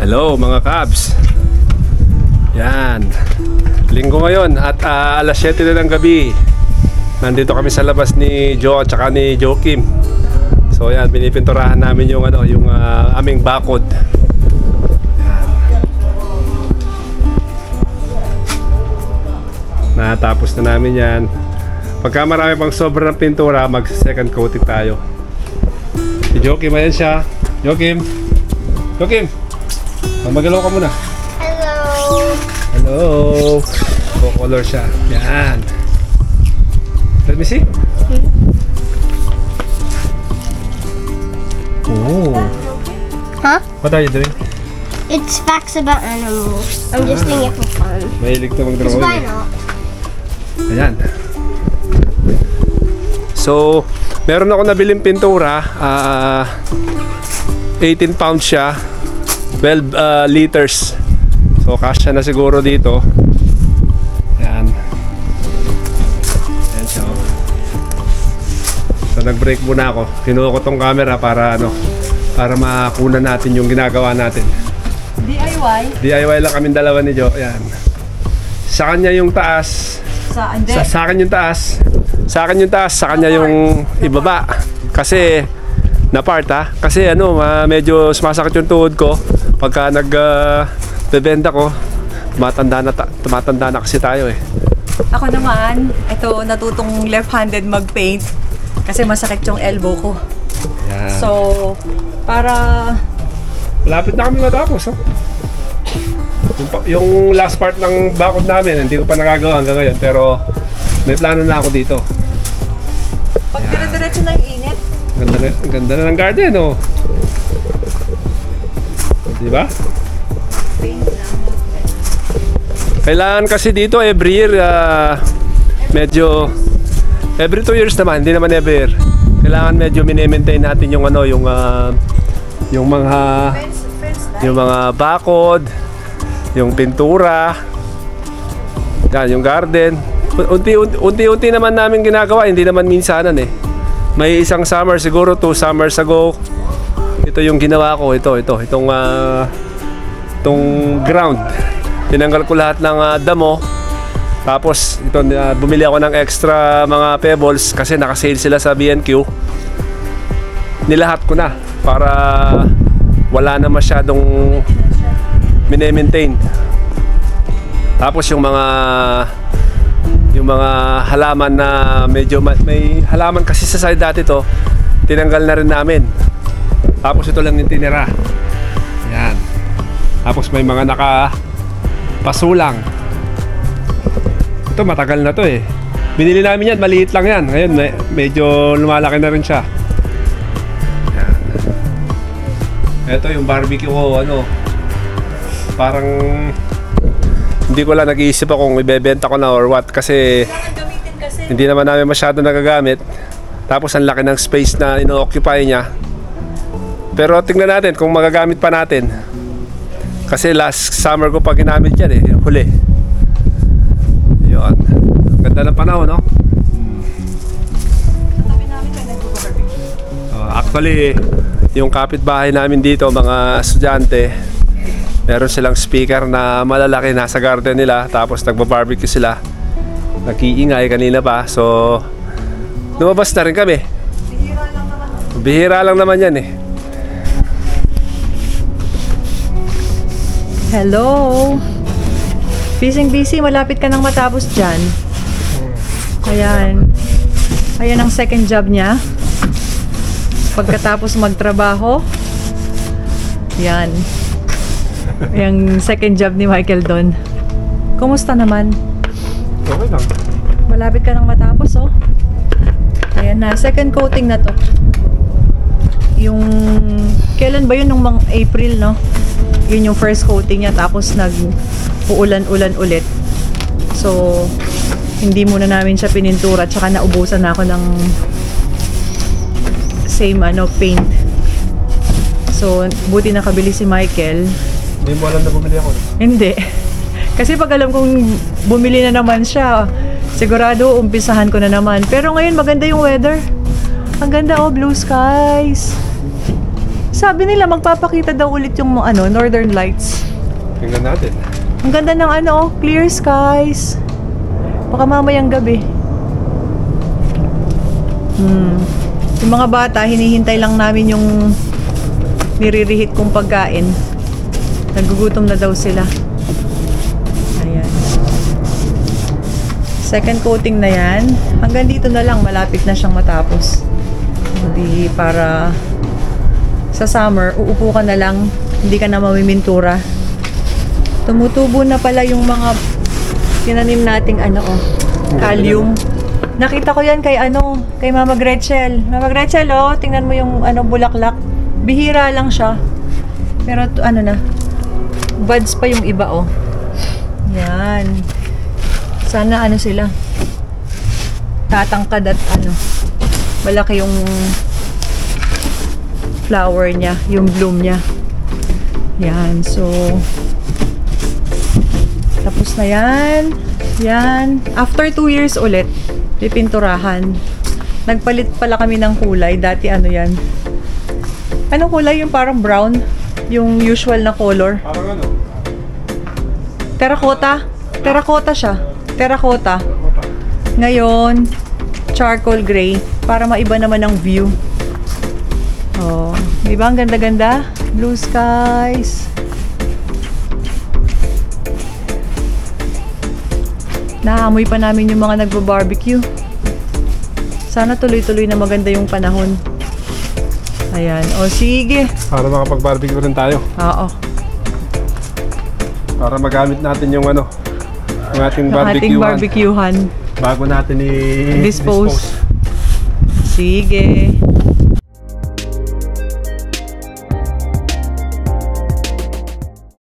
Hello mga Kabs. Yan, linggo ngayon at alas 7 na ng gabi. Nandito kami sa labas ni Joe at saka ni Joakim. So yan, pinipinturahan namin yung aming bakod. Natapos na namin yan. Pagka marami pang sobrang pintura, mag second coating tayo. Si Joakim, ayan siya. Joakim, magalaw ka muna. Hello. Color siya. Yan. Let me see. Oh. Huh? What are you doing? It's facts about animals. I'm just doing it for fun. Mahilig to mag-drawing. Why not? Ayan. So, meron ako nabiling pintura. 18 pounds siya. 12 liters. So, kasya na siguro dito. Ayan. Ayan siya. So, nag-break muna ako. Kinuha ko tong camera para para makunan natin yung ginagawa natin. DIY lang kami dalawa ni Jo. Ayan. Sa kanya yung taas. Sa akin yung taas. Sa akin yung taas, sa kanya yung ibaba. Kasi na part kasi medyo sumasakit yung tuhod ko pagka bebenta ko. Tumatanda na kasi tayo eh. Ako naman, ito natutong left-handed mag-paint kasi masakit yung elbow ko. Yan. So, para malapit na kami matapos. Yung last part ng bakod namin, hindi ko pa nagagawa hanggang ngayon, pero may plano na ako dito. Pag dire-diretso na yung init. Ganda na ng garden, oh. Diba? Kailangan kasi dito every year, medyo every 2 years naman, hindi naman every year. Kailangan medyo mini-maintain natin yung mga bakod, yung pintura, yan, yung garden. Unti-unti naman namin ginagawa, hindi naman minsanan eh. May isang summer, siguro 2 summers ago, ito yung ginawa ko, itong ground. Tinanggal ko lahat ng damo. Tapos ito, bumili ako ng extra mga pebbles kasi naka-sale sila sa B&Q. Nilahat ko na para wala na masyadong mini-maintain. Tapos yung mga halaman na medyo may halaman kasi sa side dati to, tinanggal na rin namin. Tapos ito lang yung tinira. Yan. Tapos may mga nakapasulang. Ito matagal na to eh. Binili namin yan, maliit lang yan. Ngayon medyo lumalaki na rin siya. Yan. Ito yung barbecue ko, parang hindi ko lang nag-iisip ako kung ibebenta ko na or what kasi hindi naman namin masyado nagagamit. Tapos ang laki ng space na ino-occupy niya. Pero tingnan natin kung magagamit pa natin. Kasi last summer ko pa ginamit yan eh, huli. Yun. Ganda ng panahon, no? Actually, yung kapitbahay namin dito, mga estudyante, meron silang speaker na malalaki nasa garden nila. Tapos nagba-barbecue sila. Nag-iingay kanina pa. So, lumabas na rin kami. Bihira lang naman yan eh. Hello. Busy, malapit ka nang matapos dyan. Ayan. Ayan ang second job niya. Pagkatapos magtrabaho. Yan. Yung second job ni Michael doon. Kumusta naman? Okay lang. Malapit ka nang matapos, oh. Ayan na, second coating na to. Yung kailan ba yun? Nung April, no? Yun yung first coating niya, tapos nag-uulan-ulan ulit. So, hindi muna namin siya pinintura, tsaka naubusan na ako ng same paint. So, buti nakabili si Michael. Hindi mo alam na bumili ako. Hindi. Kasi pag alam kong bumili na naman siya, sigurado umpisahan ko na naman. Pero ngayon maganda yung weather. Ang ganda, oh, blue skies. Sabi nila magpapakita daw ulit yung ano, Northern Lights. Tingnan natin. Ang ganda ng ano, oh, clear skies. Baka mamayang gabi. Yung mga bata, hinihintay lang namin yung niririhit kong pagkain. Nagugutom na daw sila. Ayan. Second coating na yan. Hanggang dito na lang, malapit na siyang matapos. Hindi para sa summer, uupo ka na lang, hindi ka na mamimintura. Tumutubo na pala yung mga tinanim nating ano, oh, calcium. Nakita ko yan kay ano, kay Mama Gretchel. Mama Gretchel, oh, tingnan mo yung ano, bulaklak. Bihira lang siya. Pero ano na, buds pa yung iba, oh. Yan. Sana ano sila, tatangkad at ano, malaki yung flower niya, yung bloom niya. Yan, so tapos na yan. Yan. After 2 years ulit, pipinturahan. Nagpalit pala kami ng kulay. Dati ano yan? Anong kulay? Yung parang brown? Yung usual na color? Parang ano? Terracotta? Terracotta siya. Terracotta. Ngayon, charcoal gray. Para maiba naman ang view. Oh, di ba ang ganda-ganda? Blue skies. Naamoy pa namin yung mga nagbo-barbecue. Sana tuloy-tuloy na maganda yung panahon. Ayan. O sige. Para makapag-barbecue rin tayo. Oo. Para magamit natin yung ano, yung ating Yung ating barbecuehan. barbecuehan. Bago natin i-dispose. Sige.